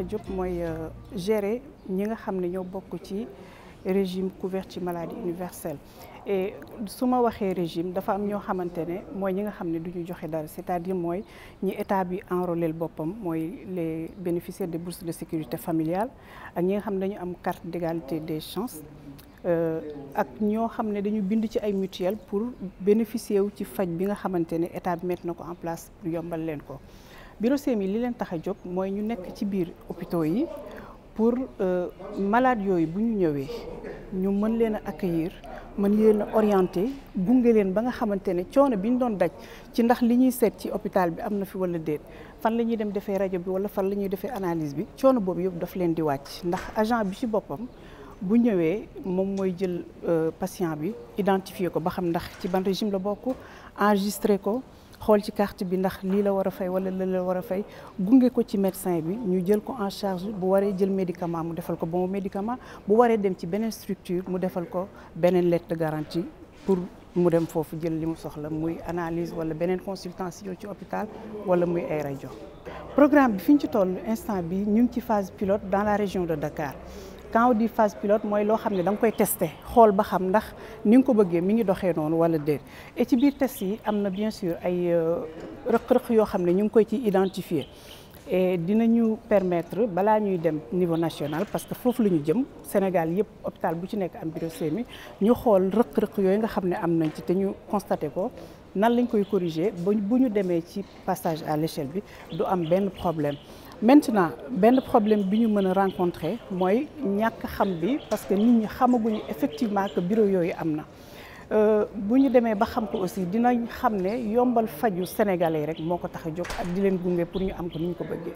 jóg mooy gérer ñi nga xam ne ñoo bokk ci régime couverture maladie universelle et su ma waxee régime dafa am ñoo xamante ne mooy ñi nga xam ne du ñu joxe dara c'est-à-dire mooy ñi état bi enrôlé boppam mooy les bénéficiaires des bourses de sécurité familiale ak ñi nga xam ne dañu am carte d'égalité des chances ak ñoo xam ne dañu bind ci ay mutuelle pour bénéficier wu ci faj bi nga xamante ne état bi mettre na ko en place pour yombal leen ko. Bureau CMI li leen tax a jóg mooy ñu nekk ci biir hôpitaux yi pour malade yooyu bu ñu ñëwee ñu mën leen a accueillir mën leen a orienter gunge leen ba nga xamante ne coono bi ñu doon daj ci ndax li ñuy seet ci hôpital bi am na fi wala déet fan la ñuy dem defee rajo bi wala fan la ñuy defee analyse bi coono boobu yëpp daf leen di wàcc ndax agent bi ci boppam bu ñëwee moom mooy jël patient bi identifier ko ba xam ndax ci ban régime la bokk enregistrer ko xool ci carte bi ndax lii la war a fay wala lii la war a fay gunge ko ci médecin bi ñu jël ko en charge bu waree jël médicament mu defal ko bon médicament bu waree dem ci beneen structure mu defal ko beneen lettre de garantie pour mu dem foofu jël li mu soxla muy analyse wala beneen consultation ci hôpital wala muy ay rajo. Programme bi fi ñu ci toll instant bi ñu ngi ci phase pilote dans la région de Dakar. Quand on dit phase pilote mooy loo xam ne da nga koy testé xool ba xam ndax ni nga ko bëggee mi ngi doxee noonu wala déet et ci biir test yi am na bien sûr ay rëq-rëq yoo xam ne ñu ngi koy ci identifier et dinañu permettre balaa ñuy dem niveau national parce que foofu la ñu jëm Sénégal yëpp hôpital bu ci nekk am bureau CMI ñu xool rëq-rëq yooyu nga xam ne am nañ ci te ñu constaté ko nan lañ koy corriger ba bu ñu demee ci passage à l'échelle bi du am benn problème. Maintenant benn problème bi ñu mën a rencontrer mooy ñàkk xam bi parce que nit ñi xamaguñu effectivement que bureau yooyu am na bu ñu demee ba xam ko aussi dinañ xam ne yombal faju sénégalais rek moo ko tax a jóg ak di leen gunge pour ñu am ko ni ñu ko bëggee.